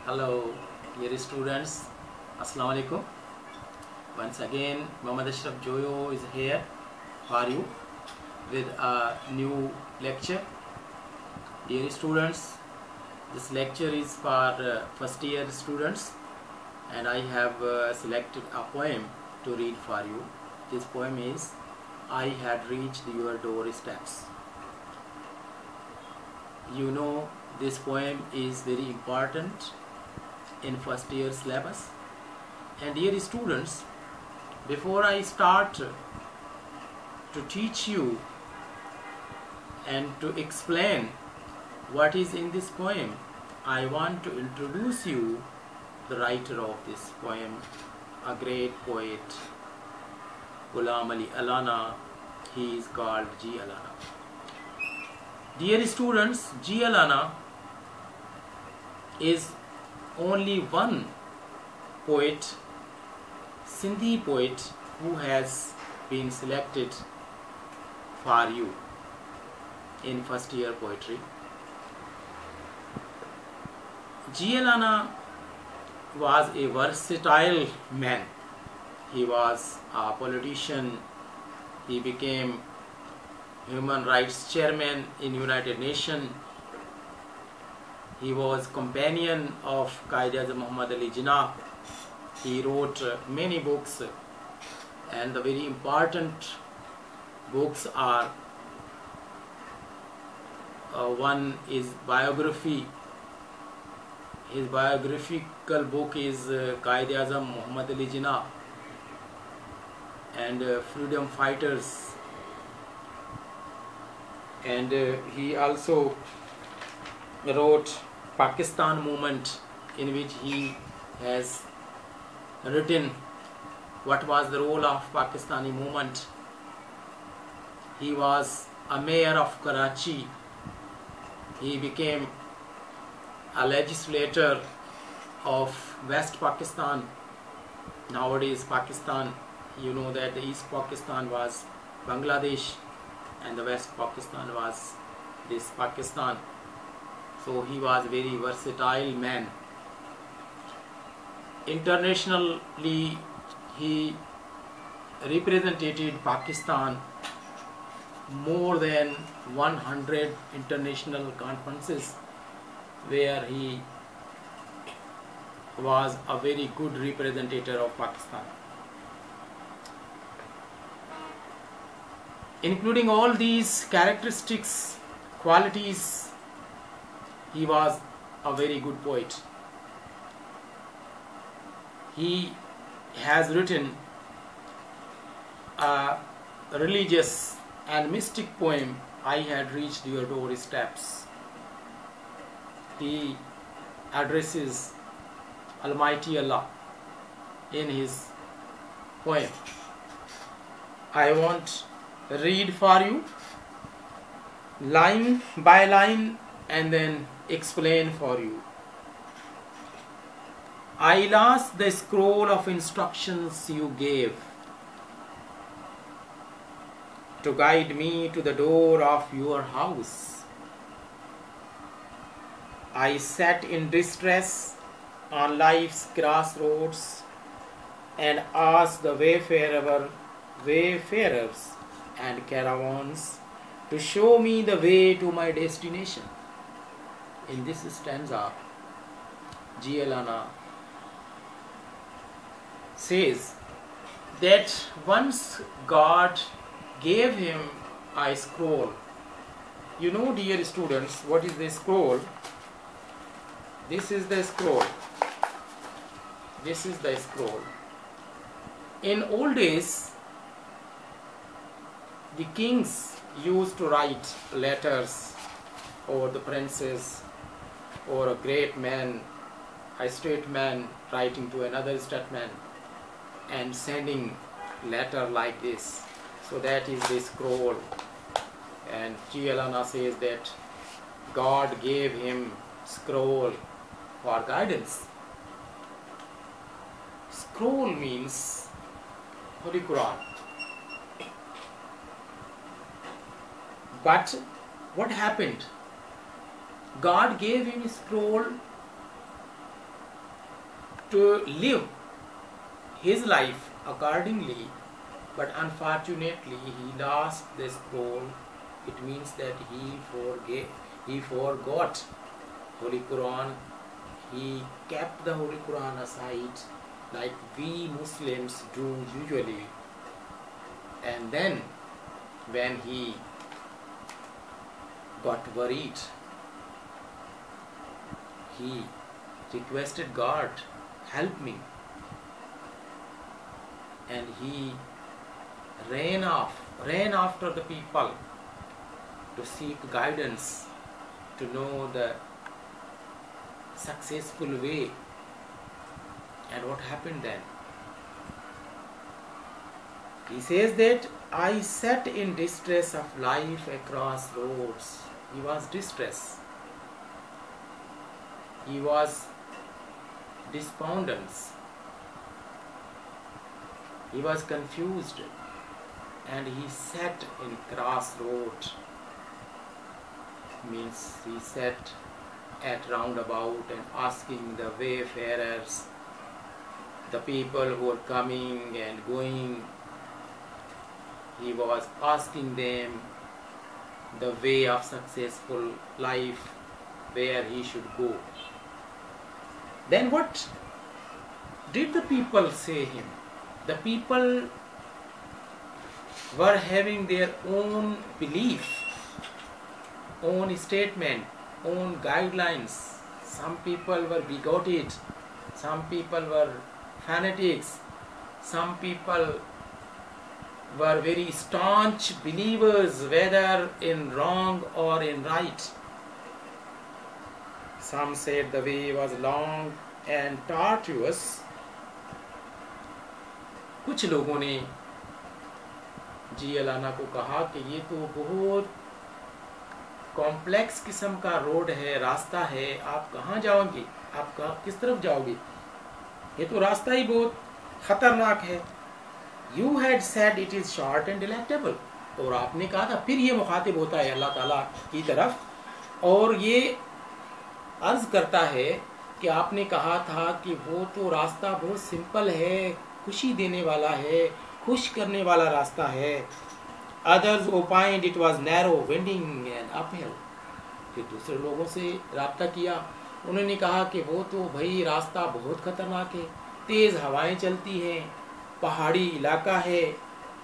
Hello, dear students. Assalamu alaikum. Once again, Muhammad Ashraf Joyo is here for you with a new lecture. Dear students, this lecture is for first year students, and I have selected a poem to read for you. This poem is I Had Reached Your Doorsteps. You know, this poem is very important in first year syllabus. And dear students, before I start to teach you and to explain what is in this poem, I want to introduce you the writer of this poem, a great poet, Ghulam Ali Allana. He is called G. Allana. Dear students, G. Allana is only one poet, Sindhi poet, who has been selected for you in first year poetry. G. Allana was a versatile man. He was a politician. He became Human Rights Chairman in United Nations. He was companion of Quaid-e-Azam Muhammad Ali Jinnah. He wrote many books, and the very important books are one is biography. His biographical book is Quaid-e-Azam Muhammad Ali Jinnah and Freedom Fighters. And he also wrote Pakistan Movement, in which he has written what was the role of Pakistani movement. He was a mayor of Karachi. He became a legislator of West Pakistan. Nowadays Pakistan, you know that the East Pakistan was Bangladesh and the West Pakistan was this Pakistan. So he was a very versatile man. Internationally, he represented Pakistan more than 100 international conferences, where he was a very good representative of Pakistan. Including all these characteristics, qualities, he was a very good poet. He has written a religious and mystic poem, I Had Reached Your Doorsteps. He addresses Almighty Allah in his poem. I want to read for you line by line and then explain for you. I lost the scroll of instructions you gave to guide me to the door of your house. I sat in distress on life's crossroads and asked the wayfarers and caravans to show me the way to my destination. In this stanza, G. Allana says that once God gave him a scroll. You know, dear students, what is the scroll? This is the scroll. This is the scroll. In old days, the kings used to write letters, or the princes, or a great man, a statesman writing to another statesman and sending letter like this. So that is the scroll. And G. Allana says that God gave him scroll for guidance. Scroll means Holy Quran. But what happened? God gave him a scroll to live his life accordingly, but unfortunately he lost the scroll. It means that he forgot Holy Quran. He kept the Holy Quran aside like we Muslims do usually. And then when he got worried, he requested God, help me. And he ran after the people to seek guidance, to know the successful way. And what happened then? He says that I sat in distress of life across roads. He was distressed. He was despondent. He was confused, and he sat in crossroad. Means he sat at roundabout and asking the wayfarers, the people who were coming and going, he was asking them the way of successful life, where he should go. Then what did the people say him? The people were having their own belief, own statement, own guidelines. Some people were bigoted, some people were fanatics, some people were very staunch believers, whether in wrong or in right. Some said the way was long and tortuous. कुछ लोगों ने जी Alana को कहा कि ये तो बहुत complex किस्म का रोड है, रास्ता है, आप कहाँ जाओगे, आप किस तरफ जाओगे, ये तो रास्ता ही बहुत खतरनाक है. You had said it is short and delectable. और आपने कहा था, फिर ये मुखातिब होता है अल्लाह ताला की तरफ और ये अर्ज करता है कि आपने कहा था कि वो तो रास्ता बहुत सिंपल है, खुशी देने वाला है, खुश करने वाला रास्ता है. Others opined it was narrow, winding and uphill. फिर दूसरे लोगों से राब्ता किया, उन्होंने कहा कि वो तो भाई रास्ता बहुत खतरनाक है, तेज़ हवाएं चलती हैं, पहाड़ी इलाका है,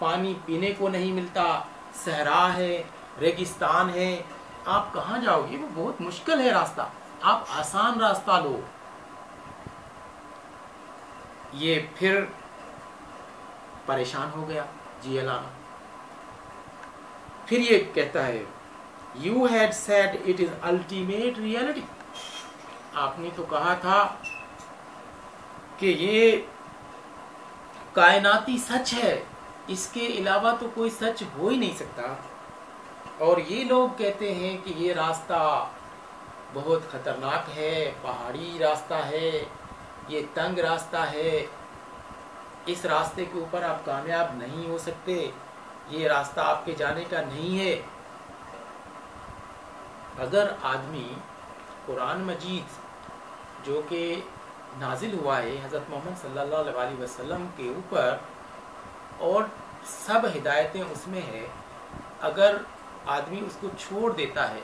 पानी पीने को नहीं मिलता, सहरा है, रेगिस्तान है, आप कहाँ जाओगे, वो बहुत मुश्किल है रास्ता, आप आसान रास्ता लो. ये फिर परेशान हो गया जी अलाना. फिर ये कहता है, You had said it is ultimate reality. आपने तो कहा था कि ये कायनाती सच है, इसके अलावा तो कोई सच हो ही नहीं सकता. और ये लोग कहते हैं कि ये रास्ता बहुत खतरनाक है, पहाड़ी रास्ता है, ये तंग रास्ता है, इस रास्ते के ऊपर आप कामयाब नहीं हो सकते, ये रास्ता आपके जाने का नहीं है. अगर आदमी कुरान मजीद जो कि नाजिल हुआ है हज़रत मोहम्मद सल्लल्लाहु अलैहि वसल्लम के ऊपर और सब हिदायतें उसमें है, अगर आदमी उसको छोड़ देता है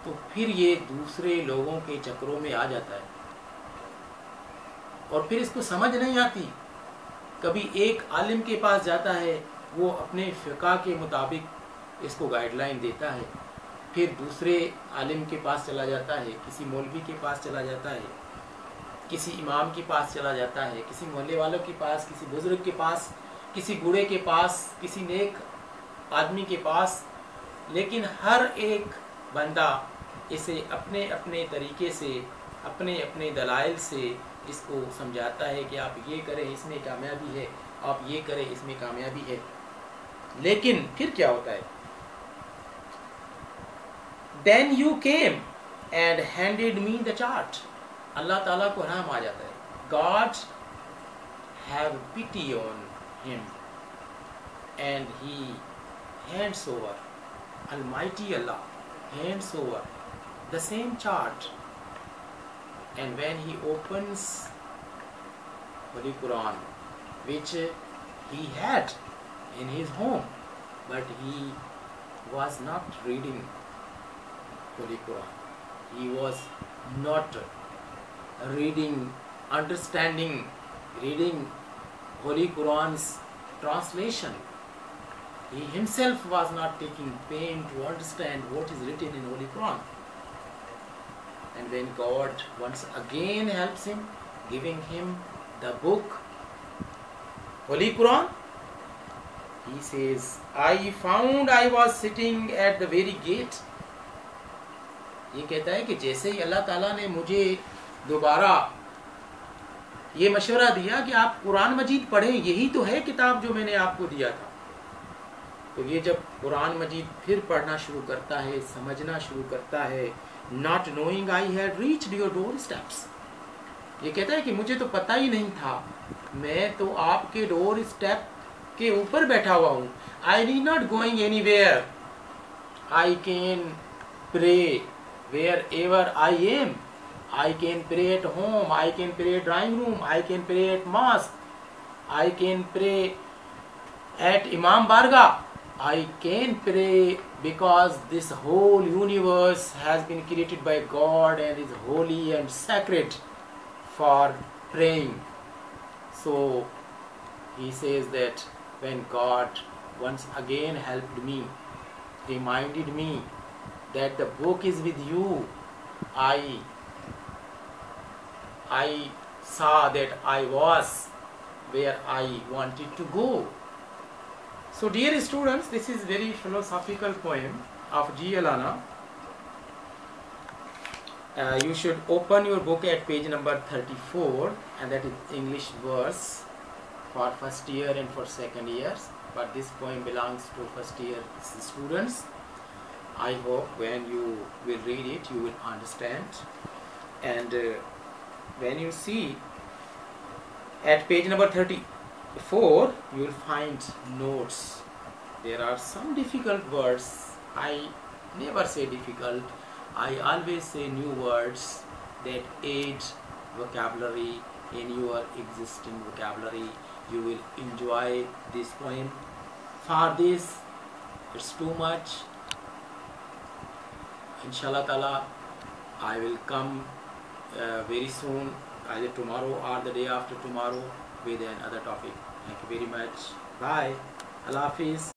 तो फिर ये दूसरे लोगों के चक्रों में आ जाता है और फिर इसको समझ नहीं आती. कभी एक आलिम के पास जाता है, वो अपने फ़िक़ा के मुताबिक इसको गाइडलाइन देता है, फिर दूसरे आलिम के पास चला जाता है, किसी मौलवी के पास चला जाता है, किसी इमाम के पास चला जाता है, किसी मोहल्ले वालों के पास, किसी बुजुर्ग के पास, किसी बूढ़े के पास, किसी नेक आदमी के पास. लेकिन हर एक बंदा इसे अपने अपने तरीके से, अपने अपने दलाइल से इसको समझाता है कि आप ये करें इसमें कामयाबी है, आप ये करें इसमें कामयाबी है. लेकिन फिर क्या होता है? Then you came and handed me the chart. अल्लाह ताला को रहम आ जाता है. God have pity on him and he hands over, Almighty Allah hands over the same chart, and when he opens Holy Quran, which he had in his home, but he was not reading Holy Quran. He was not reading, understanding, reading Holy Quran's translation. He himself was not taking pain to understand what is written in Holy Quran. And when God once again helps him, giving him the book, Holy Quran, he says, I found I was sitting at the very gate. یہ کہتا ہے کہ جیسے ہی اللہ تعالیٰ نے مجھے دوبارہ یہ مشورہ دیا کہ آپ قرآن مجید پڑھیں، یہی تو ہے کتاب جو میں نے آپ کو دیا تھا، تو یہ جب قرآن مجید پھر پڑھنا شروع کرتا ہے، سمجھنا شروع کرتا ہے، not knowing I had reached your doorsteps، یہ کہتا ہے کہ مجھے تو پتہ ہی نہیں تھا، میں تو آپ کے ڈور اسٹیپ کے اوپر بیٹھا ہوا ہوں. I need not going anywhere. I can pray wherever I am. I can pray at home, I can pray at drawing room, I can pray at mosque, I can pray at Imam Barga. I can pray because this whole universe has been created by God and is holy and sacred for praying. So he says that when God once again helped me, reminded me that the book is with you, I saw that I was where I wanted to go. So dear students, this is very philosophical poem of G. Alana. You should open your book at page number 34, and that is English verse for first year and for second years. But this poem belongs to first year students. I hope when you will read it, you will understand. And when you see at page number 34, you will find notes. There are some difficult words. I never say difficult. I always say new words that aid vocabulary in your existing vocabulary. You will enjoy this poem. For this, it's too much. Inshallah Ta'ala, I will come very soon, either tomorrow or the day after tomorrow, with another topic. Thank you very much. Bye. Allah Hafiz.